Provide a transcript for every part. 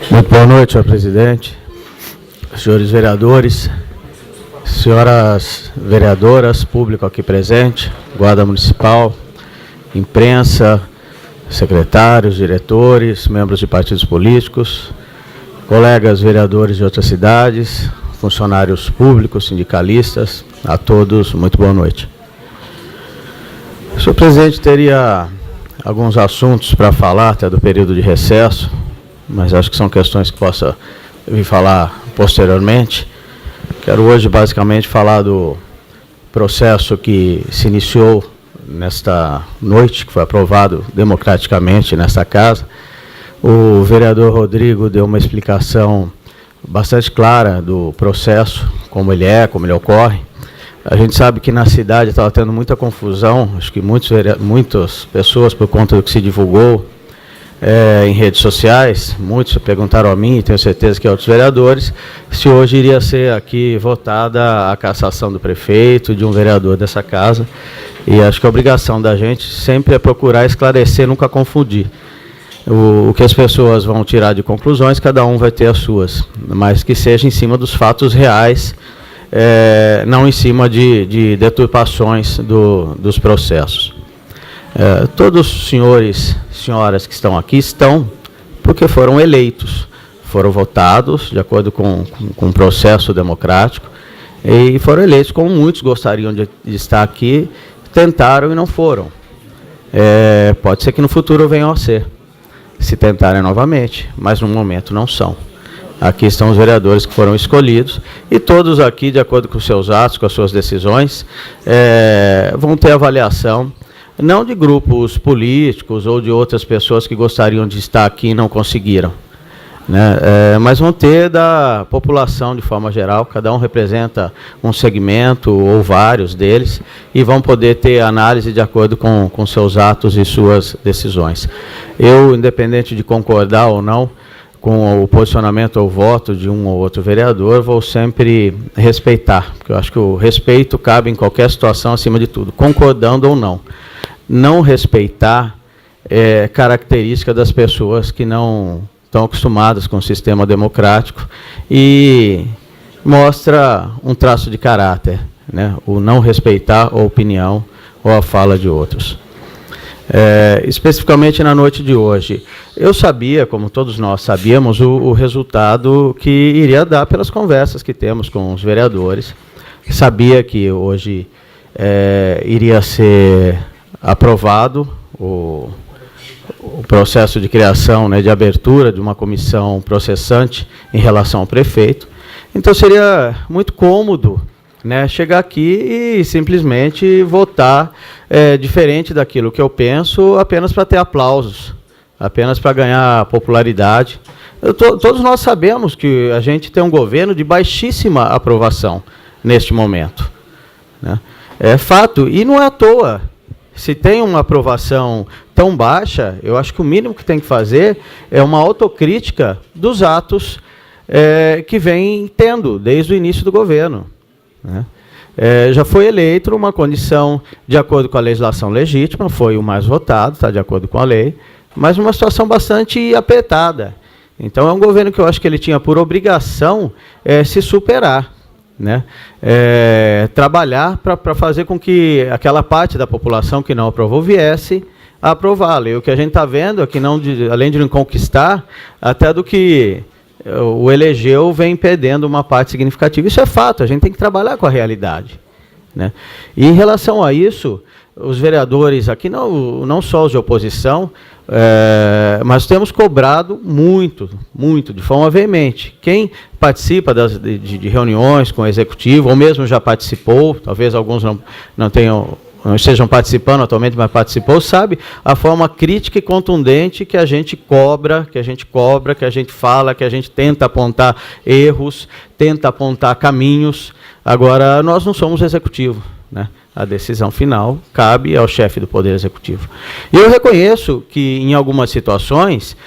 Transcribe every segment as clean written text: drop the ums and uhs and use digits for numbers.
Muito boa noite, senhor presidente, senhores vereadores, senhoras vereadoras, público aqui presente, guarda municipal, imprensa, secretários, diretores, membros de partidos políticos, colegas vereadores de outras cidades, funcionários públicos, sindicalistas, a todos, muito boa noite. O senhor presidente teria alguns assuntos para falar até do período de recesso, mas acho que são questões que possa vir falar posteriormente. Quero hoje basicamente falar do processo que se iniciou nesta noite, que foi aprovado democraticamente nesta casa. O vereador Rodrigo deu uma explicação bastante clara do processo, como ele ocorre. A gente sabe que na cidade estava tendo muita confusão, acho que muitas pessoas, por conta do que se divulgou em redes sociais, muitos perguntaram a mim, e tenho certeza que a outros vereadores, se hoje iria ser aqui votada a cassação do prefeito, de um vereador dessa casa, e acho que a obrigação da gente sempre é procurar esclarecer, nunca confundir. O que as pessoas vão tirar de conclusões, cada um vai ter as suas, mas que seja em cima dos fatos reais, não em cima de deturpações dos processos. Todos os senhores e senhoras que estão aqui estão porque foram eleitos, foram votados de acordo com um processo democrático e foram eleitos como muitos gostariam de estar aqui, tentaram e não foram. Pode ser que no futuro venham a ser, se tentarem novamente, mas no momento não são. Aqui estão os vereadores que foram escolhidos e todos aqui, de acordo com os seus atos, com as suas decisões, vão ter avaliação, não de grupos políticos ou de outras pessoas que gostariam de estar aqui e não conseguiram, né? Mas vão ter da população de forma geral, cada um representa um segmento ou vários deles, e vão poder ter análise de acordo com seus atos e suas decisões. Eu, independente de concordar ou não com o posicionamento ou voto de um ou outro vereador, vou sempre respeitar, porque eu acho que o respeito cabe em qualquer situação acima de tudo, concordando ou não. Não respeitar é característica das pessoas que não estão acostumadas com o sistema democrático e mostra um traço de caráter, né? O não respeitar a opinião ou a fala de outros. Especificamente na noite de hoje, eu sabia, como todos nós sabíamos, o resultado que iria dar pelas conversas que temos com os vereadores. Sabia que hoje iria ser aprovado o processo de criação, né, de abertura de uma comissão processante em relação ao prefeito. Então seria muito cômodo, né, chegar aqui e simplesmente votar diferente daquilo que eu penso, apenas para ter aplausos, apenas para ganhar popularidade. Todos nós sabemos que a gente tem um governo de baixíssima aprovação neste momento, né? É fato, e não é à toa. Se tem uma aprovação tão baixa, eu acho que o mínimo que tem que fazer é uma autocrítica dos atos que vem tendo desde o início do governo, né? Já foi eleito numa condição de acordo com a legislação legítima, foi o mais votado, está de acordo com a lei, mas numa situação bastante apertada. Então, é um governo que eu acho que ele tinha por obrigação se superar, né? Trabalhar para fazer com que aquela parte da população que não aprovou viesse a aprová-lo. E o que a gente está vendo é que, além de não conquistar, até do que o elegeu vem perdendo uma parte significativa. Isso é fato, a gente tem que trabalhar com a realidade, né? E em relação a isso, os vereadores aqui, não só os de oposição, mas temos cobrado muito, de forma veemente. Quem participa de reuniões com o executivo, ou mesmo já participou, talvez alguns não estejam participando atualmente, mas participou, sabe a forma crítica e contundente que a gente cobra, que a gente fala, que a gente tenta apontar erros, tenta apontar caminhos. Agora, nós não somos executivo, né? A decisão final cabe ao chefe do Poder Executivo. E eu reconheço que, em algumas situações,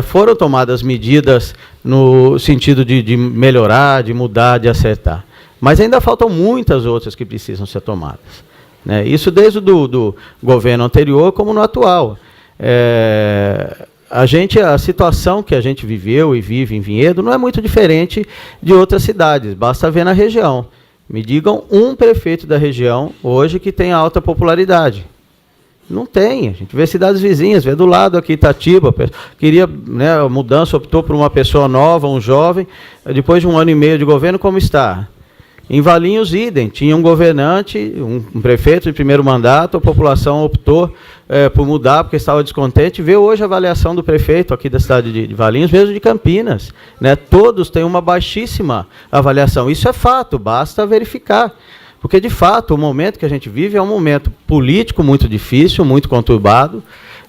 foram tomadas medidas no sentido de melhorar, de mudar, de acertar. Mas ainda faltam muitas outras que precisam ser tomadas, né? Isso desde do governo anterior como no atual. a situação que a gente viveu e vive em Vinhedo não é muito diferente de outras cidades, basta ver na região. Me digam um prefeito da região hoje que tem alta popularidade. Não tem, a gente vê cidades vizinhas, vê do lado aqui Itatiba, queria, né, a mudança, optou por uma pessoa nova, um jovem, depois de 1 ano e meio de governo, como está? Em Valinhos, idem, tinha um governante, um prefeito de primeiro mandato, a população optou por mudar porque estava descontente. Vê hoje a avaliação do prefeito aqui da cidade de Valinhos, mesmo de Campinas, né? Todos têm uma baixíssima avaliação. Isso é fato, basta verificar. Porque, de fato, o momento que a gente vive é um momento político muito difícil, muito conturbado,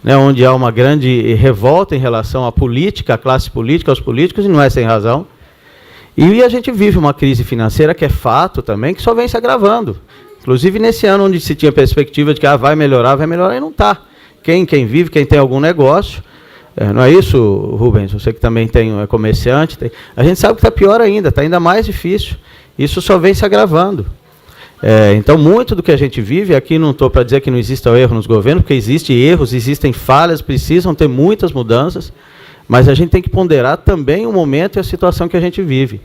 né, onde há uma grande revolta em relação à política, à classe política, aos políticos, e não é sem razão. E a gente vive uma crise financeira, que é fato também, que só vem se agravando. Inclusive, nesse ano, onde se tinha perspectiva de que vai melhorar, e não está. Quem vive, quem tem algum negócio, não é isso, Rubens? Você que também é comerciante, a gente sabe que está pior ainda, está ainda mais difícil. Isso só vem se agravando. Então, muito do que a gente vive, aqui não estou para dizer que não exista erro nos governos, porque existem erros, existem falhas, precisam ter muitas mudanças, mas a gente tem que ponderar também o momento e a situação que a gente vive,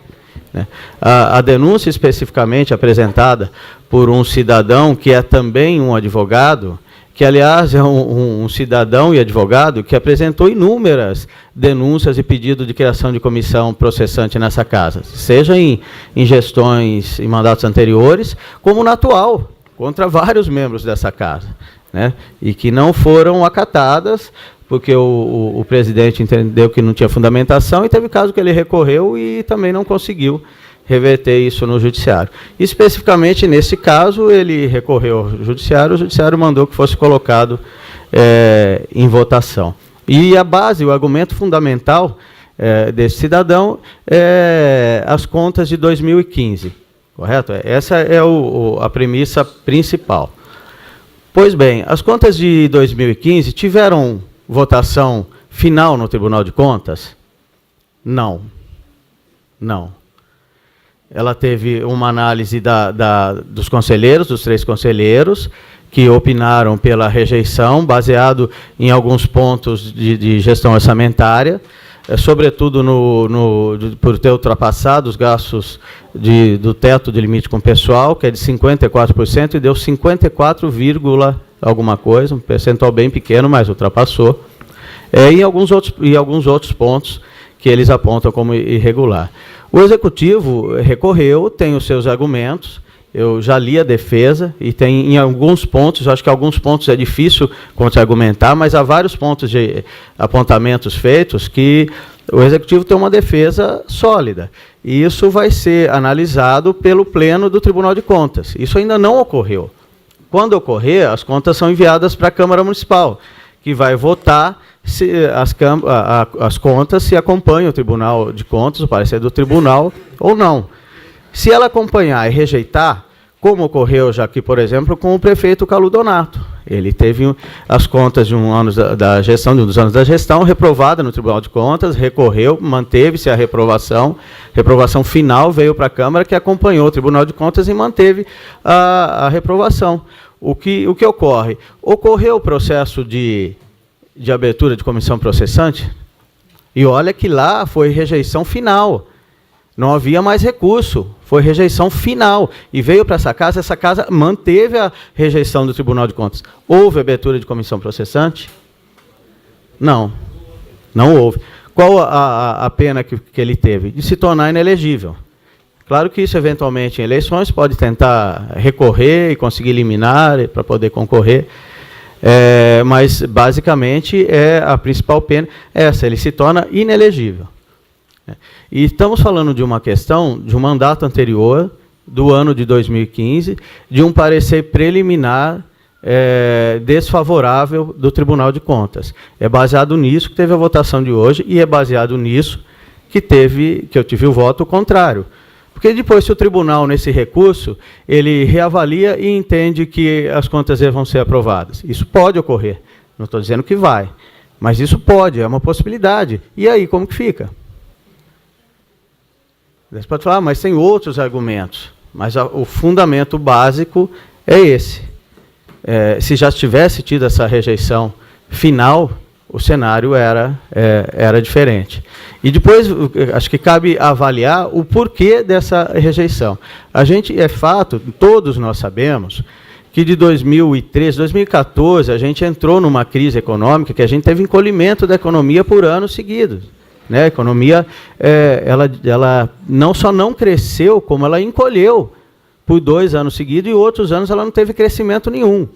né? A denúncia especificamente apresentada por um cidadão que é também um advogado, que, aliás, é um cidadão e advogado que apresentou inúmeras denúncias e pedido de criação de comissão processante nessa casa, seja em gestões, em mandatos anteriores, como na atual, contra vários membros dessa casa, né? E que não foram acatadas, porque o presidente entendeu que não tinha fundamentação, e teve caso que ele recorreu e também não conseguiu reverter isso no judiciário. Especificamente nesse caso, ele recorreu ao judiciário, o judiciário mandou que fosse colocado em votação. E a base, o argumento fundamental desse cidadão é as contas de 2015, correto? Essa é a premissa principal. Pois bem, as contas de 2015 tiveram votação final no Tribunal de Contas? Não. Não. Ela teve uma análise dos conselheiros, dos 3 conselheiros, que opinaram pela rejeição, baseado em alguns pontos de gestão orçamentária, sobretudo por ter ultrapassado os gastos do teto de limite com pessoal, que é de 54%, e deu 54, alguma coisa, um percentual bem pequeno, mas ultrapassou, e alguns outros pontos que eles apontam como irregular. O Executivo recorreu, tem os seus argumentos, eu já li a defesa, e tem em alguns pontos, acho que alguns pontos é difícil contra-argumentar, mas há vários pontos de apontamentos feitos que o Executivo tem uma defesa sólida. E isso vai ser analisado pelo Pleno do Tribunal de Contas. Isso ainda não ocorreu. Quando ocorrer, as contas são enviadas para a Câmara Municipal, que vai votar se as contas se acompanham o Tribunal de Contas, o parecer do Tribunal, ou não. Se ela acompanhar e rejeitar, como ocorreu já aqui, por exemplo, com o prefeito Calu Donato. Ele teve as contas de um dos anos da gestão, reprovada no Tribunal de Contas, recorreu, manteve-se a reprovação final veio para a Câmara, que acompanhou o Tribunal de Contas e manteve a reprovação. O que ocorre? Ocorreu o processo de abertura de comissão processante, e olha que lá foi rejeição final. Não havia mais recurso, foi rejeição final. E veio para essa casa manteve a rejeição do Tribunal de Contas. Houve abertura de comissão processante? Não, não houve. Qual a pena que ele teve? De se tornar inelegível. Claro que isso, eventualmente, em eleições, pode tentar recorrer e conseguir eliminar para poder concorrer, mas, basicamente, a principal pena é essa, ele se torna inelegível. E estamos falando de uma questão de um mandato anterior, do ano de 2015, de um parecer preliminar desfavorável do Tribunal de Contas. É baseado nisso que teve a votação de hoje, e é baseado nisso que eu tive o voto contrário. Porque depois, se o tribunal, nesse recurso, ele reavalia e entende que as contas vão ser aprovadas. Isso pode ocorrer. Não estou dizendo que vai, mas isso pode, é uma possibilidade. E aí, como que fica? Você pode falar, mas tem outros argumentos. Mas o fundamento básico é esse. Se já tivesse tido essa rejeição final, o cenário era diferente. E depois, acho que cabe avaliar o porquê dessa rejeição. É fato, todos nós sabemos, que de 2013, 2014, a gente entrou numa crise econômica que a gente teve encolhimento da economia por anos seguidos. Né? A economia, ela não só não cresceu, como ela encolheu por 2 anos seguidos, e outros anos ela não teve crescimento nenhum.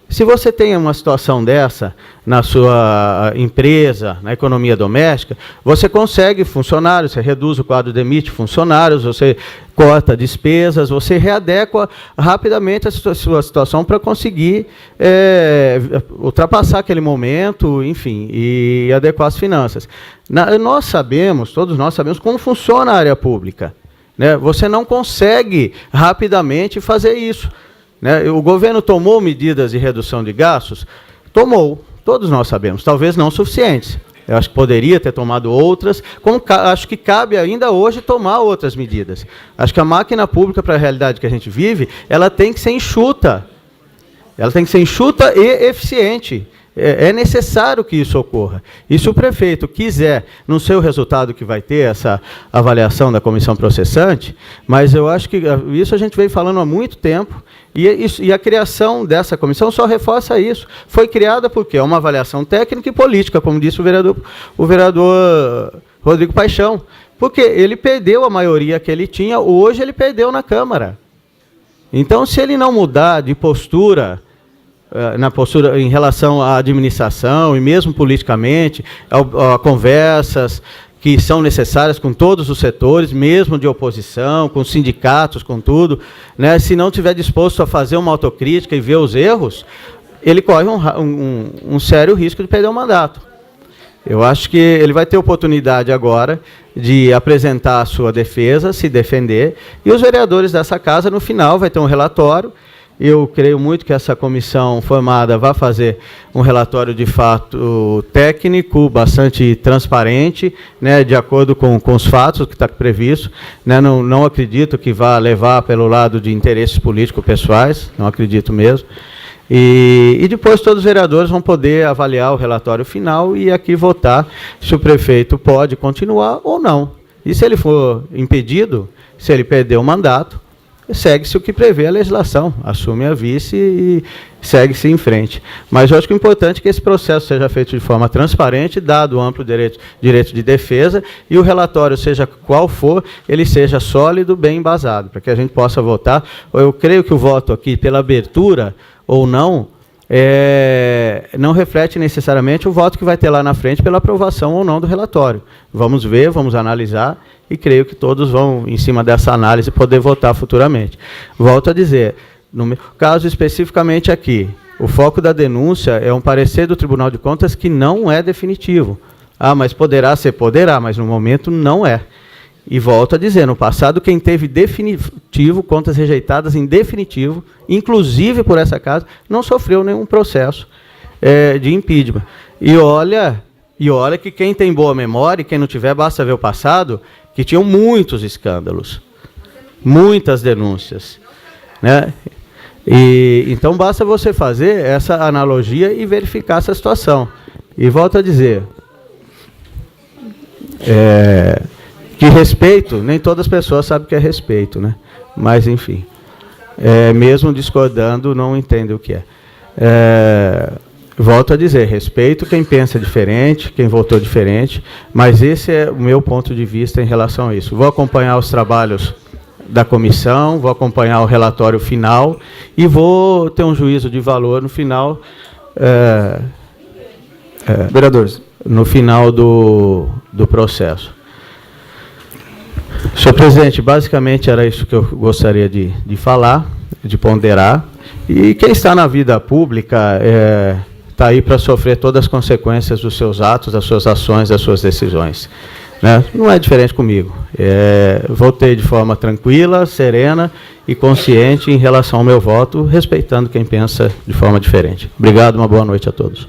Se você tem uma situação dessa na sua empresa, na economia doméstica, você consegue funcionários, você reduz o quadro, demite funcionários, você corta despesas, você readequa rapidamente a sua situação para conseguir ultrapassar aquele momento, enfim, e adequar as finanças. Todos nós sabemos como funciona a área pública. Né? Você não consegue rapidamente fazer isso. Né? O governo tomou medidas de redução de gastos? Tomou, todos nós sabemos, talvez não suficientes. Eu acho que poderia ter tomado outras, acho que cabe ainda hoje tomar outras medidas. Acho que a máquina pública, para a realidade que a gente vive, ela tem que ser enxuta. Ela tem que ser enxuta e eficiente. É necessário que isso ocorra. E se o prefeito quiser, não sei o resultado que vai ter essa avaliação da comissão processante, mas eu acho que isso a gente veio falando há muito tempo, e a criação dessa comissão só reforça isso. Foi criada porque é uma avaliação técnica e política, como disse o vereador Rodrigo Paixão, porque ele perdeu a maioria que ele tinha, hoje ele perdeu na Câmara. Então, se ele não mudar de postura, na postura em relação à administração e mesmo politicamente, a conversas que são necessárias com todos os setores, mesmo de oposição, com sindicatos, com tudo, né? Se não estiver disposto a fazer uma autocrítica e ver os erros, ele corre um sério risco de perder o mandato. Eu acho que ele vai ter oportunidade agora de apresentar a sua defesa, se defender, e os vereadores dessa casa, no final, vai ter um relatório. Eu creio muito que essa comissão formada vai fazer um relatório de fato técnico, bastante transparente, né, de acordo com os fatos que está previsto. Né, não acredito que vá levar pelo lado de interesses políticos pessoais, não acredito mesmo. E depois todos os vereadores vão poder avaliar o relatório final e aqui votar se o prefeito pode continuar ou não. E se ele for impedido, se ele perder o mandato, segue-se o que prevê a legislação, assume a vice e segue-se em frente. Mas eu acho que o importante é que esse processo seja feito de forma transparente, dado o amplo direito de defesa, e o relatório, seja qual for, ele seja sólido, bem embasado, para que a gente possa votar. Eu creio que o voto aqui, pela abertura ou não, não reflete necessariamente o voto que vai ter lá na frente pela aprovação ou não do relatório. Vamos ver, vamos analisar, e creio que todos vão, em cima dessa análise, poder votar futuramente. Volto a dizer, no meu caso especificamente aqui, o foco da denúncia é um parecer do Tribunal de Contas que não é definitivo. Ah, mas poderá ser? Poderá, mas no momento não é. E volto a dizer, no passado, quem teve definitivo, contas rejeitadas em definitivo, inclusive por essa casa, não sofreu nenhum processo de impeachment. E olha que quem tem boa memória, e quem não tiver, basta ver o passado, que tinham muitos escândalos, muitas denúncias. Né? Então, basta você fazer essa analogia e verificar essa situação. E volto a dizer, que respeito, nem todas as pessoas sabem o que é respeito, né? Mas, enfim, mesmo discordando, não entendem o que é. Volto a dizer, respeito quem pensa diferente, quem votou diferente, mas esse é o meu ponto de vista em relação a isso. Vou acompanhar os trabalhos da comissão, vou acompanhar o relatório final e vou ter um juízo de valor no final, vereadores, no final do processo. Senhor presidente, basicamente era isso que eu gostaria de falar, de ponderar. E quem está na vida pública está aí para sofrer todas as consequências dos seus atos, das suas ações, das suas decisões. Né? Não é diferente comigo. Votei de forma tranquila, serena e consciente em relação ao meu voto, respeitando quem pensa de forma diferente. Obrigado, uma boa noite a todos.